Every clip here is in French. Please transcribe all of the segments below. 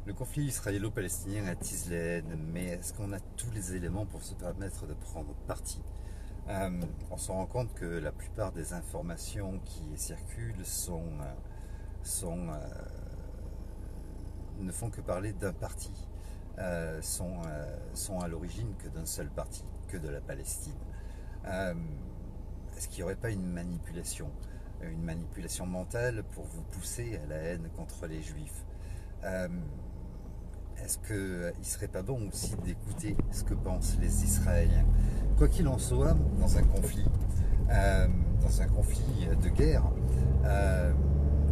Le conflit israélo-palestinien attise les haines, mais est-ce qu'on a tous les éléments pour se permettre de prendre parti? On se rend compte que la plupart des informations qui circulent sont, ne font que parler d'un parti, sont à l'origine que d'un seul parti, que de la Palestine. Euh, Est-ce qu'il n'y aurait pas une manipulation mentale pour vous pousser à la haine contre les Juifs? Euh, Est-ce qu'il ne serait pas bon aussi d'écouter ce que pensent les Israéliens? Quoi qu'il en soit, dans un conflit de guerre,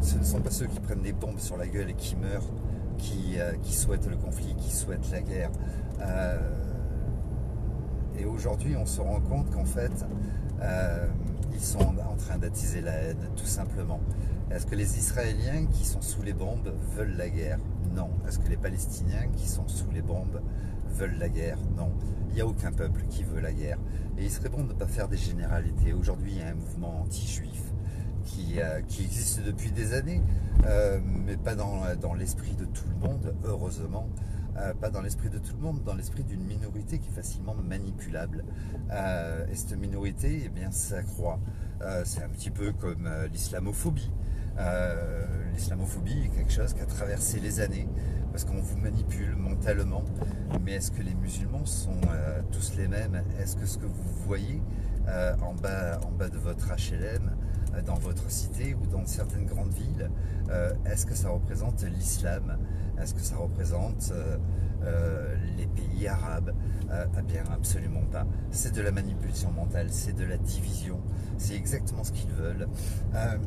ce ne sont pas ceux qui prennent des bombes sur la gueule et qui meurent qui souhaitent le conflit, qui souhaitent la guerre. Et aujourd'hui, on se rend compte qu'en fait, ils sont en train d'attiser la haine, tout simplement. Est-ce que les Israéliens qui sont sous les bombes veulent la guerre? Non. Est-ce que les Palestiniens qui sont sous les bombes veulent la guerre? Non. Il n'y a aucun peuple qui veut la guerre. Et il serait bon de ne pas faire des généralités. Aujourd'hui, il y a un mouvement anti-juif qui existe depuis des années, mais pas dans l'esprit de tout le monde, heureusement. Pas dans l'esprit de tout le monde, dans l'esprit d'une minorité qui est facilement manipulable. Et cette minorité, eh bien, s'accroît. C'est un petit peu comme l'islamophobie. L'islamophobie est quelque chose qui a traversé les années, parce qu'on vous manipule mentalement. Mais est-ce que les musulmans sont tous les mêmes? Est-ce que ce que vous voyez en bas de votre HLM, dans votre cité ou dans certaines grandes villes, est-ce que ça représente l'islam? Est-ce que ça représente les pays arabes? Eh bien, absolument pas. C'est de la manipulation mentale, c'est de la division, c'est exactement ce qu'ils veulent.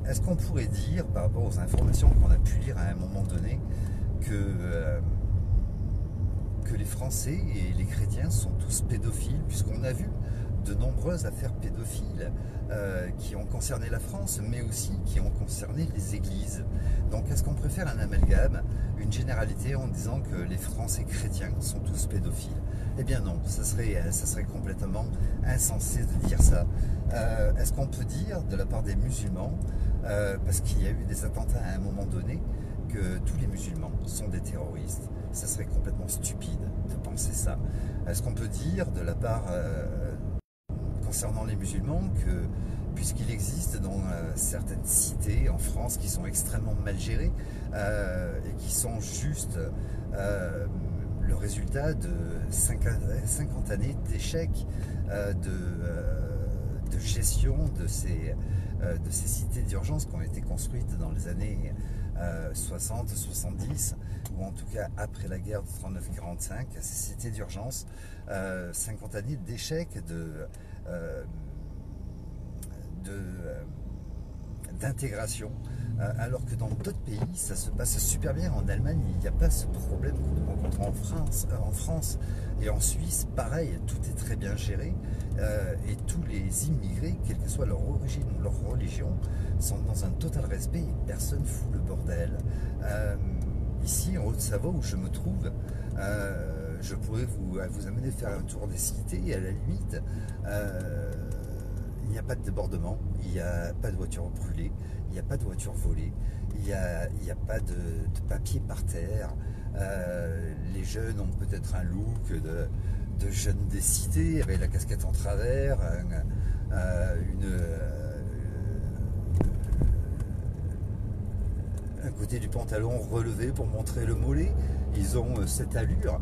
Est-ce qu'on pourrait dire, par rapport aux informations qu'on a pu lire à un moment donné, que les Français et les chrétiens sont tous pédophiles, puisqu'on a vu de nombreuses affaires pédophiles qui ont concerné la France, mais aussi qui ont concerné les églises. Donc est-ce qu'on préfère un amalgame, une généralité en disant que les Français chrétiens sont tous pédophiles? Eh bien non, ça serait complètement insensé de dire ça. Est-ce qu'on peut dire de la part des musulmans, parce qu'il y a eu des attentats à un moment donné, que tous les musulmans sont des terroristes? Ça serait complètement stupide de penser ça. Est-ce qu'on peut dire de la part concernant les musulmans que, puisqu'il existe dans certaines cités en France qui sont extrêmement mal gérées et qui sont juste le résultat de 50 années d'échec de gestion de ces cités d'urgence qui ont été construites dans les années 60-70, ou en tout cas après la guerre de 39-45, ces cités d'urgence, 50 années d'échec d'intégration, alors que dans d'autres pays ça se passe super bien. En Allemagne, il n'y a pas ce problème que nous rencontrons en France et en Suisse, pareil, tout est très bien géré, et tous les immigrés, quelle que soit leur origine ou leur religion, sont dans un total respect et personne fout le bordel. Ici en Haute-Savoie où je me trouve, je pourrais vous amener faire un tour des cités et à la limite il n'y a pas de débordement, il n'y a pas de voiture brûlée, il n'y a pas de voiture volée, il n'y a pas de papier par terre. Les jeunes ont peut-être un look de jeunes des cités avec la casquette en travers, un côté du pantalon relevé pour montrer le mollet. Ils ont cette allure,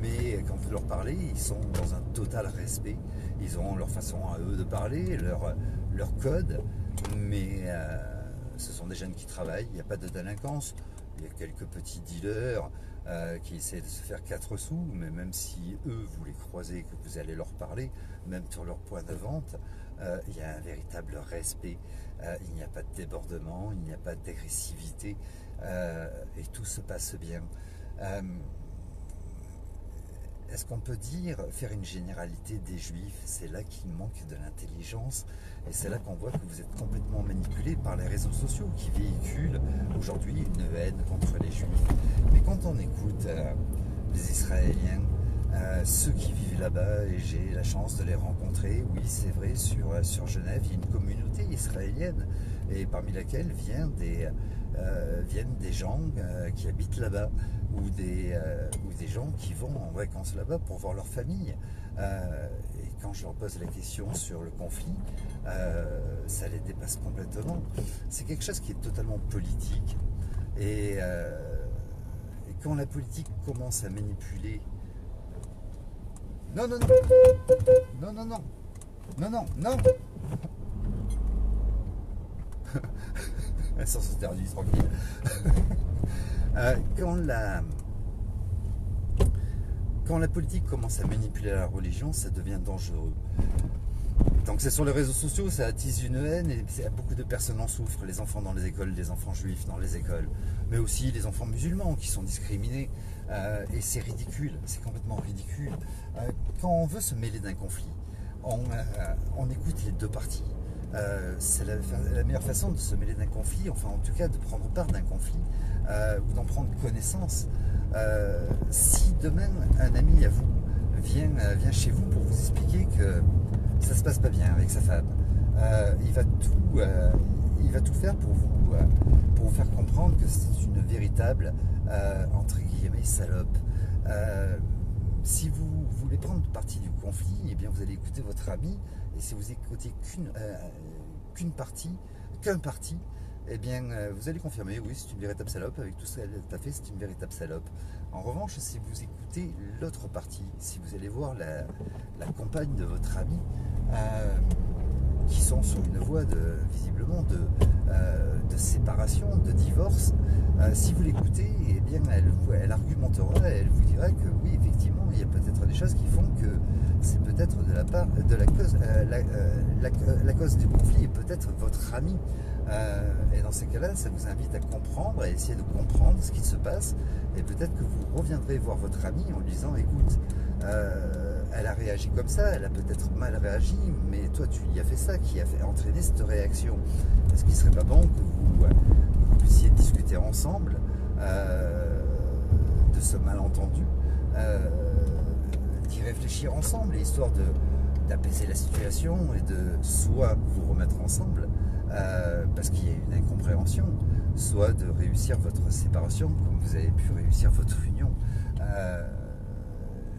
mais quand vous leur parlez, ils sont dans un total respect. Ils ont leur façon à eux de parler, leur code, mais ce sont des jeunes qui travaillent, il n'y a pas de délinquance. Il y a quelques petits dealers qui essaient de se faire 4 sous, mais même si eux, vous les croisez, que vous allez leur parler, même sur leur point de vente, il y a un véritable respect. Il n'y a pas de débordement, il n'y a pas d'agressivité, et tout se passe bien. Est-ce qu'on peut dire, faire une généralité des juifs? C'est là qu'il manque de l'intelligence, et c'est là qu'on voit que vous êtes complètement manipulé par les réseaux sociaux qui véhiculent aujourd'hui une haine contre les juifs. Mais quand on écoute les Israéliens, ceux qui vivent là-bas, et j'ai la chance de les rencontrer, oui c'est vrai, sur Genève, il y a une communauté israélienne, et parmi laquelle vient viennent des gens qui habitent là-bas ou des gens qui vont en vacances là-bas pour voir leur famille. Et quand je leur pose la question sur le conflit, ça les dépasse complètement. C'est quelque chose qui est totalement politique. Et quand la politique commence à manipuler... Non, non, non. Non, non, non. Non, non, non. Sans se interdit, tranquille. Quand la politique commence à manipuler la religion, ça devient dangereux. Donc c'est sur les réseaux sociaux, ça attise une haine et beaucoup de personnes en souffrent. Les enfants dans les écoles, les enfants juifs dans les écoles, mais aussi les enfants musulmans qui sont discriminés. Et c'est ridicule, c'est complètement ridicule. Quand on veut se mêler d'un conflit, on écoute les deux parties. C'est la meilleure façon de se mêler d'un conflit, enfin en tout cas de prendre part d'un conflit ou d'en prendre connaissance. Si demain un ami à vous vient chez vous pour vous expliquer que ça se passe pas bien avec sa femme, il va tout faire pour vous faire comprendre que c'est une véritable entre guillemets salope. Si vous voulez prendre partie du conflit, eh bien vous allez écouter votre ami, et si vous écoutez qu'un parti, eh bien vous allez confirmer, oui, c'est une véritable salope, avec tout ce qu'elle a fait, c'est une véritable salope. En revanche, si vous écoutez l'autre partie, si vous allez voir la compagne de votre ami, qui sont sur une voie visiblement de séparation, de divorce, si vous l'écoutez, eh bien elle argumentera, elle vous dira que oui, effectivement, il y a peut-être des choses qui font que c'est peut-être de la part de la cause, la cause du conflit est peut-être votre ami. Et dans ces cas-là, ça vous invite à comprendre, à essayer de comprendre ce qui se passe, et peut-être que vous reviendrez voir votre ami en lui disant, écoute, elle a réagi comme ça, elle a peut-être mal réagi, mais toi tu lui as fait ça, qui a fait entraîner cette réaction. Est-ce qu'il ne serait pas bon que vous puissiez discuter ensemble de ce malentendu, d'y réfléchir ensemble, histoire d'apaiser la situation et de soit vous remettre ensemble, parce qu'il y a une incompréhension, soit de réussir votre séparation comme vous avez pu réussir votre union.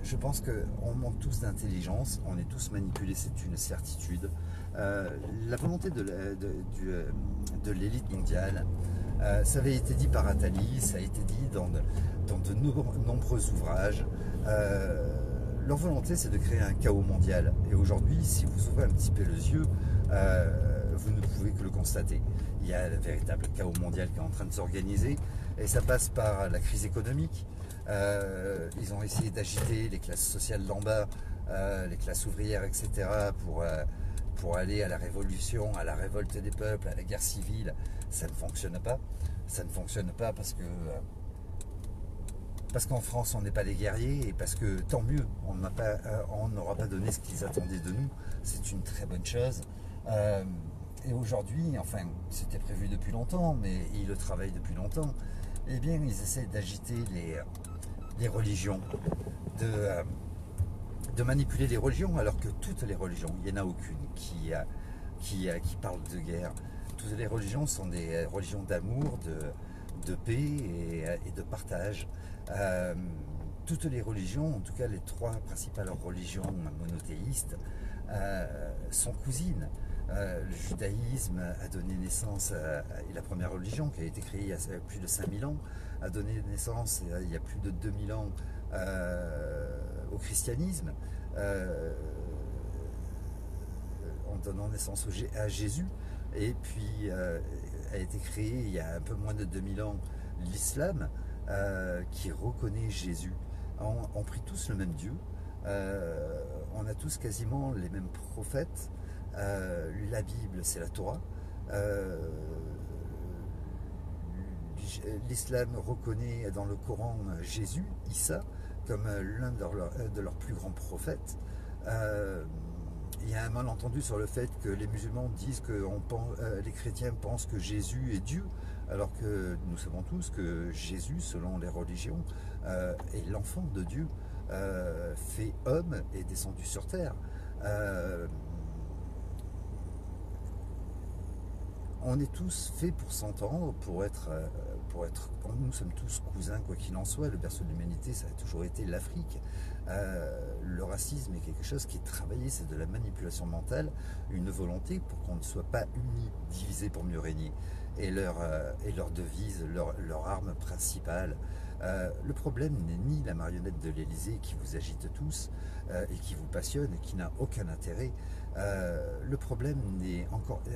Je pense qu'on manque tous d'intelligence, on est tous manipulés, c'est une certitude. La volonté de l'élite mondiale, ça avait été dit par Attali, ça a été dit dans de nombreux ouvrages. Leur volonté, c'est de créer un chaos mondial. Et aujourd'hui, si vous ouvrez un petit peu les yeux, vous ne pouvez que le constater. Il y a le véritable chaos mondial qui est en train de s'organiser, et ça passe par la crise économique. Ils ont essayé d'agiter les classes sociales d'en bas, les classes ouvrières, etc., pour aller à la révolution, à la révolte des peuples, à la guerre civile. Ça ne fonctionne pas. Ça ne fonctionne pas parce qu'en France, on n'est pas des guerriers, et parce que tant mieux, on n'aura pas donné ce qu'ils attendaient de nous. C'est une très bonne chose. Et aujourd'hui, enfin, c'était prévu depuis longtemps, mais ils le travaillent depuis longtemps. Eh bien, ils essaient d'agiter les religions, de manipuler les religions, alors que toutes les religions, il n'y en a aucune qui parle de guerre. Toutes les religions sont des religions d'amour, de paix et de partage. Toutes les religions, en tout cas les trois principales religions monothéistes, sont cousines. Le judaïsme a donné naissance et la première religion qui a été créée il y a plus de 5000 ans, a donné naissance il y a plus de 2000 ans au christianisme, en donnant naissance à Jésus, et puis a été créé il y a un peu moins de 2000 ans l'islam, qui reconnaît Jésus. On prie tous le même Dieu, on a tous quasiment les mêmes prophètes. La Bible, c'est la Torah. L'islam reconnaît dans le Coran Jésus, Issa, comme l'un de leurs plus grands prophètes. Il y a un malentendu sur le fait que les musulmans disent que les chrétiens pensent que Jésus est Dieu, alors que nous savons tous que Jésus, selon les religions, est l'enfant de Dieu, fait homme et descendu sur terre. on est tous faits pour s'entendre, nous sommes tous cousins quoi qu'il en soit. Le berceau de l'humanité, ça a toujours été l'Afrique. Le racisme est quelque chose qui est travaillé, c'est de la manipulation mentale, une volonté pour qu'on ne soit pas unis, divisés pour mieux régner. Et leur devise, leur arme principale. Le problème n'est ni la marionnette de l'Élysée qui vous agite tous et qui vous passionne et qui n'a aucun intérêt. Le problème n'est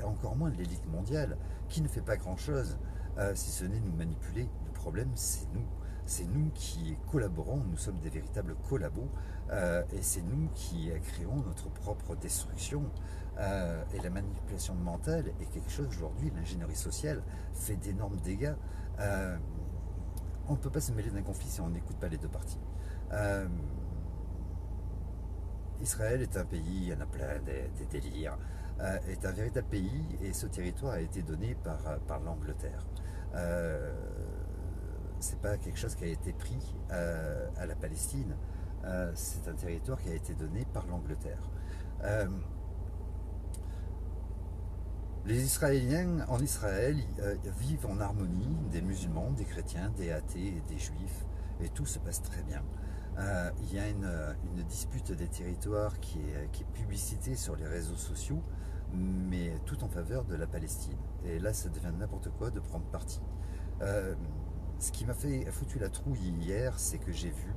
encore moins de l'élite mondiale qui ne fait pas grand-chose si ce n'est nous manipuler. Le problème, c'est nous. C'est nous qui collaborons, nous sommes des véritables collabos et c'est nous qui créons notre propre destruction. Et la manipulation mentale est quelque chose aujourd'hui, l'ingénierie sociale fait d'énormes dégâts. On ne peut pas se mêler d'un conflit si on n'écoute pas les deux parties. Israël est un pays, il y en a plein des délires, est un véritable pays et ce territoire a été donné par l'Angleterre. C'est pas quelque chose qui a été pris à la Palestine, c'est un territoire qui a été donné par l'Angleterre. Les Israéliens en Israël vivent en harmonie, des musulmans, des chrétiens, des athées et des juifs, et tout se passe très bien. Il y a une dispute des territoires qui est publicitée sur les réseaux sociaux, mais tout en faveur de la Palestine. Et là, ça devient n'importe quoi de prendre parti. Ce qui m'a foutu la trouille hier, c'est que j'ai vu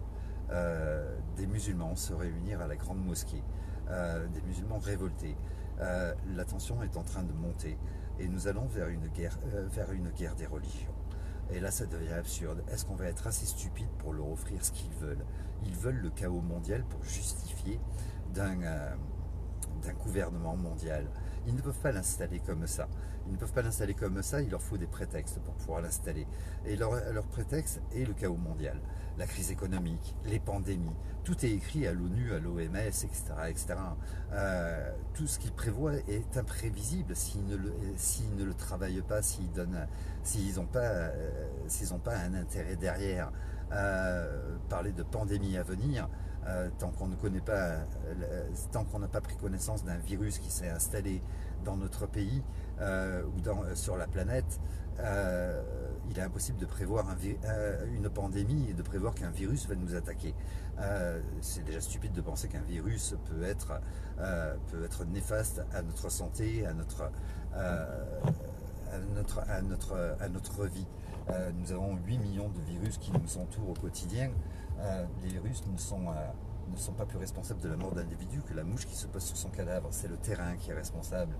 des musulmans se réunir à la grande mosquée, des musulmans révoltés. La tension est en train de monter et nous allons vers une guerre des religions. Et là, ça devient absurde. Est-ce qu'on va être assez stupide pour leur offrir ce qu'ils veulent? Ils veulent le chaos mondial pour justifier d'un gouvernement mondial. Ils ne peuvent pas l'installer comme ça. Ils ne peuvent pas l'installer comme ça, il leur faut des prétextes pour pouvoir l'installer. Et leur prétexte est le chaos mondial. La crise économique, les pandémies, tout est écrit à l'ONU, à l'OMS, etc. etc. Tout ce qu'ils prévoient est imprévisible s'ils ne le travaillent pas, s'ils n'ont pas un intérêt derrière. Parler de pandémie à venir, tant qu'on ne connaît pas, tant qu'on n'a pas pris connaissance d'un virus qui s'est installé dans notre pays ou sur la planète, il est impossible de prévoir une pandémie et de prévoir qu'un virus va nous attaquer. C'est déjà stupide de penser qu'un virus peut être néfaste à notre santé, à notre vie. Nous avons 8 millions de virus qui nous entourent au quotidien. Les virus ne sont pas plus responsables de la mort d'individus que la mouche qui se pose sur son cadavre. C'est le terrain qui est responsable.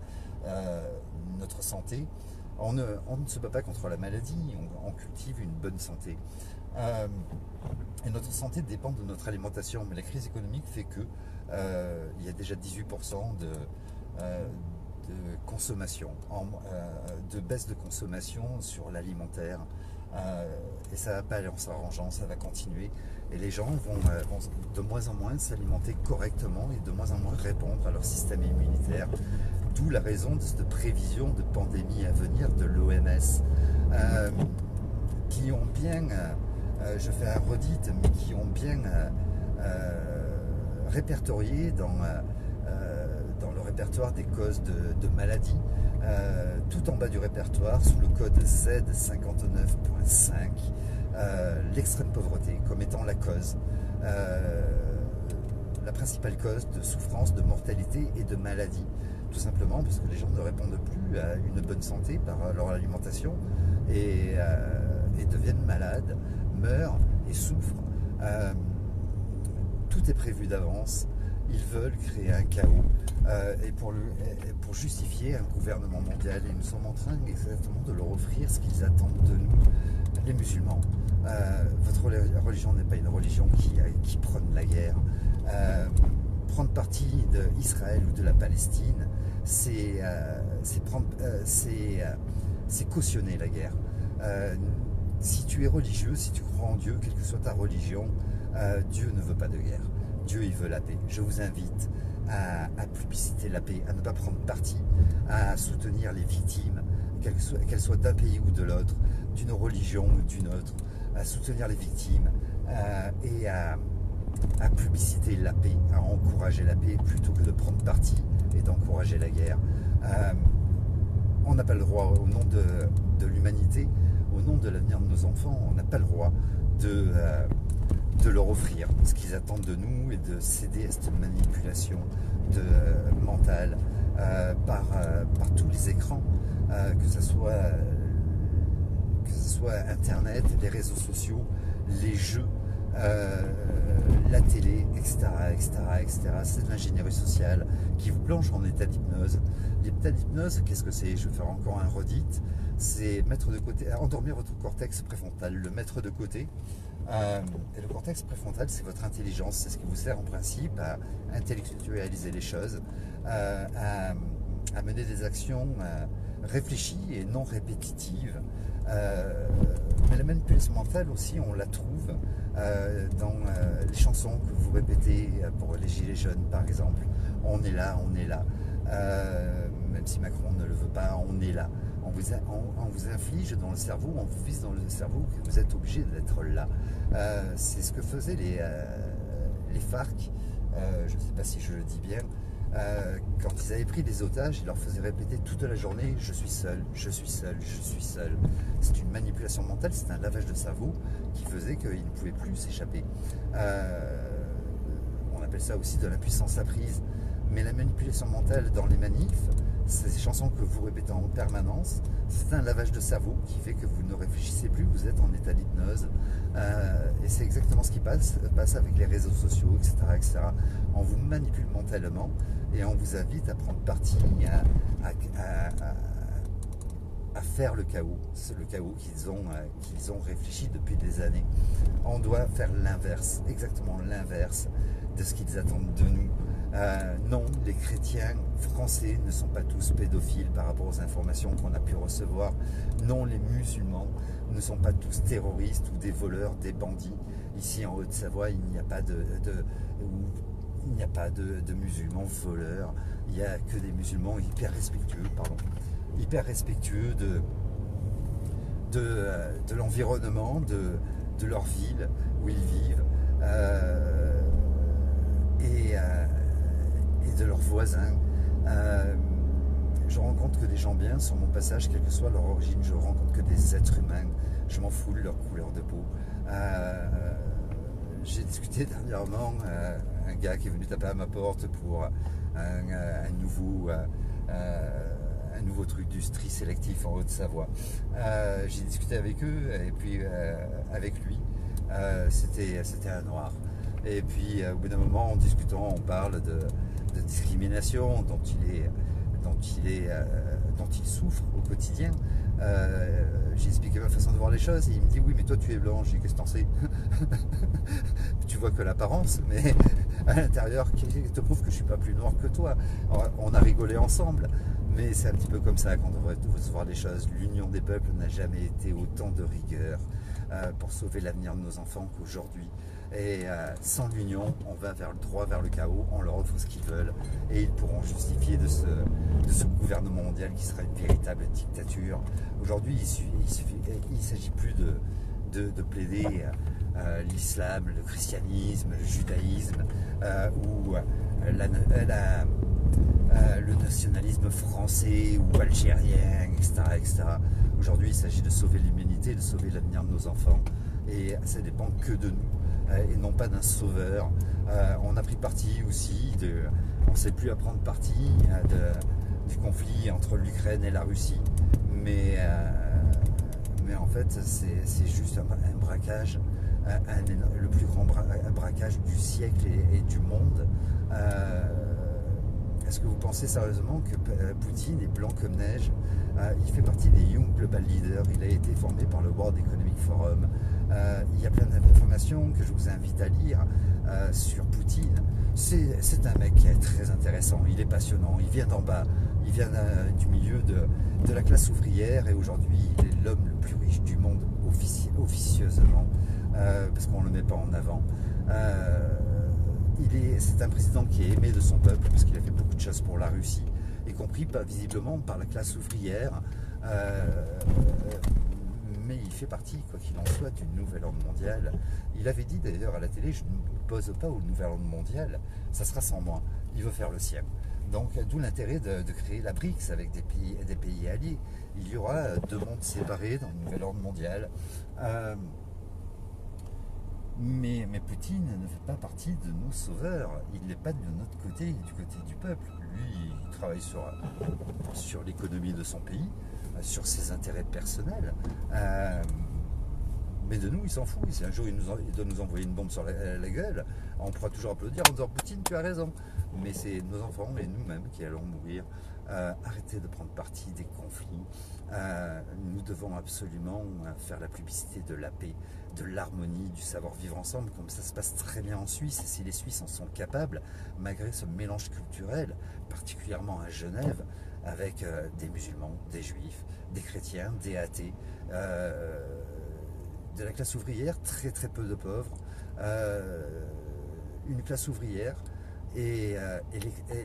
Notre santé, on ne se bat pas contre la maladie, on cultive une bonne santé. Et notre santé dépend de notre alimentation. Mais la crise économique fait que il y a déjà 18% de consommation, de baisse de consommation sur l'alimentaire. Et ça va pas aller en s'arrangeant, ça va continuer. Et les gens vont de moins en moins s'alimenter correctement et de moins en moins répondre à leur système immunitaire. D'où la raison de cette prévision de pandémie à venir de l'OMS, qui ont bien, je fais un redite, mais qui ont bien répertorié dans le répertoire des causes de maladies, tout en bas du répertoire, sous le code Z59.5, l'extrême pauvreté comme étant la cause, la principale cause de souffrance, de mortalité et de maladie. Tout simplement parce que les gens ne répondent plus à une bonne santé par leur alimentation et deviennent malades, meurent et souffrent. Tout est prévu d'avance. Ils veulent créer un chaos et pour justifier un gouvernement mondial. Et nous sommes en train exactement de leur offrir ce qu'ils attendent de nous, les musulmans. Votre religion n'est pas une religion qui prône la guerre. Prendre parti d'Israël ou de la Palestine, c'est cautionner la guerre. Si tu es religieux, si tu crois en Dieu, quelle que soit ta religion, Dieu ne veut pas de guerre. Dieu, il veut la paix. Je vous invite à publiciter la paix, à ne pas prendre parti, à soutenir les victimes, qu'elles soient d'un pays ou de l'autre, d'une religion ou d'une autre, à soutenir les victimes et à publiciter la paix, à encourager la paix plutôt que de prendre parti et d'encourager la guerre. on n'a pas le droit, au nom de l'humanité, au nom de l'avenir de nos enfants, on n'a pas le droit de leur offrir ce qu'ils attendent de nous et de céder à cette manipulation mentale par tous les écrans, que ce soit Internet, les réseaux sociaux, les jeux, la télé, etc., etc., etc. C'est de l'ingénierie sociale qui vous plonge en état d'hypnose. L'état d'hypnose, qu'est-ce que c'est? Je vais faire encore un redite. C'est mettre de côté, endormir votre cortex préfrontal, le mettre de côté. Et le cortex préfrontal, c'est votre intelligence, c'est ce qui vous sert en principe à intellectualiser les choses, à mener des actions réfléchies et non répétitives. Mais la manipulation mentale aussi, on la trouve dans les chansons que vous répétez pour les gilets jaunes par exemple. On est là, on est là. Même si Macron ne le veut pas, on est là. On vous inflige dans le cerveau, on vous vise dans le cerveau que vous êtes obligé d'être là. C'est ce que faisaient les FARC, je ne sais pas si je le dis bien, quand ils avaient pris des otages, ils leur faisaient répéter toute la journée « je suis seul, je suis seul, je suis seul ». C'est une manipulation mentale, c'est un lavage de cerveau qui faisait qu'ils ne pouvaient plus s'échapper. On appelle ça aussi de la puissance apprise. Mais la manipulation mentale dans les manifs, ces chansons que vous répétez en permanence, c'est un lavage de cerveau qui fait que vous ne réfléchissez plus, vous êtes en état d'hypnose. Et c'est exactement ce qui passe avec les réseaux sociaux, etc., etc. On vous manipule mentalement et on vous invite à prendre parti, à faire le chaos. C'est le chaos qu'ils ont réfléchi depuis des années. On doit faire l'inverse, exactement l'inverse de ce qu'ils attendent de nous. Non, les chrétiens français ne sont pas tous pédophiles par rapport aux informations qu'on a pu recevoir. Non, les musulmans ne sont pas tous terroristes ou des voleurs, des bandits. Ici en Haute-Savoie, il n'y a pas de musulmans voleurs. Il n'y a que des musulmans hyper respectueux de l'environnement, de leur ville où ils vivent. Et de leurs voisins. Je rencontre que des gens bien sur mon passage, quelle que soit leur origine, je rencontre que des êtres humains, je m'en fous de leur couleur de peau. J'ai discuté dernièrement, un gars qui est venu taper à ma porte pour un nouveau truc du tri sélectif en Haute-Savoie. J'ai discuté avec eux et puis avec lui, c'était un noir. Et puis au bout d'un moment, en discutant, on parle de discrimination dont il souffre au quotidien. J'ai expliqué ma façon de voir les choses et il me dit oui mais toi tu es blanc. J'ai dit qu'est-ce que t'en sais? Tu vois que l'apparence, mais à l'intérieur qui te prouve que je suis pas plus noir que toi. Alors, on a rigolé ensemble, mais c'est un petit peu comme ça qu'on devrait tous voir les choses. L'union des peuples n'a jamais été autant de rigueur pour sauver l'avenir de nos enfants qu'aujourd'hui. Et sans l'union, on va droit vers le chaos, on leur offre ce qu'ils veulent et ils pourront justifier de ce gouvernement mondial qui sera une véritable dictature. Aujourd'hui, il ne s'agit plus de plaider l'islam, le christianisme, le judaïsme ou le nationalisme français ou algérien, etc., etc. Aujourd'hui, il s'agit de sauver l'humanité, de sauver l'avenir de nos enfants et ça ne dépend que de nous. Et non pas d'un sauveur. On a pris parti aussi, on ne sait plus à prendre parti du conflit entre l'Ukraine et la Russie, mais en fait c'est juste un braquage, le plus grand braquage du siècle et du monde. Est-ce que vous pensez sérieusement que Poutine est blanc comme neige? Il fait partie des Young Global Leaders, il a été formé par le World Economic Forum. Il y a plein d'informations que je vous invite à lire sur Poutine. C'est un mec qui est très intéressant, il est passionnant, il vient d'en bas, il vient du milieu de la classe ouvrière et aujourd'hui il est l'homme le plus riche du monde officieusement, parce qu'on ne le met pas en avant. C'est un président qui est aimé de son peuple parce qu'il a fait beaucoup de choses pour la Russie, y compris pas visiblement par la classe ouvrière, mais il fait partie, quoi qu'il en soit, du nouvel ordre mondial. Il avait dit d'ailleurs à la télé, je ne m'oppose pas au nouvel ordre mondial, ça sera sans moi, il veut faire le sien. Donc d'où l'intérêt de créer la BRICS avec des pays alliés. Il y aura deux mondes séparés dans le nouvel ordre mondial. Mais Poutine ne fait pas partie de nos sauveurs. Il n'est pas de notre côté, du côté du peuple. Lui, il travaille sur l'économie de son pays, sur ses intérêts personnels. Mais de nous, il s'en fout. Si un jour il doit nous envoyer une bombe sur la gueule, on pourra toujours applaudir en disant Poutine, tu as raison. Mais c'est nos enfants et nous-mêmes qui allons mourir. Arrêtez de prendre parti des conflits. Nous devons absolument faire la publicité de la paix, de l'harmonie, du savoir-vivre ensemble, comme ça se passe très bien en Suisse. Et si les Suisses en sont capables, malgré ce mélange culturel, particulièrement à Genève, avec des musulmans, des juifs, des chrétiens, des athées, de la classe ouvrière, très très peu de pauvres, une classe ouvrière et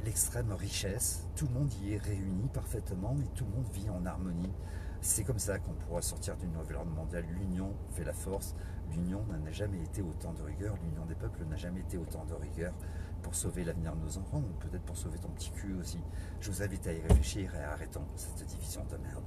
l'extrême richesse, tout le monde y est réuni parfaitement et tout le monde vit en harmonie. C'est comme ça qu'on pourra sortir d'une nouvelle ordre mondiale. L'union fait la force, l'union n'a jamais été autant de rigueur, l'union des peuples n'a jamais été autant de rigueur pour sauver l'avenir de nos enfants, ou peut-être pour sauver ton petit cul aussi. Je vous invite à y réfléchir et arrêtons cette division de merde.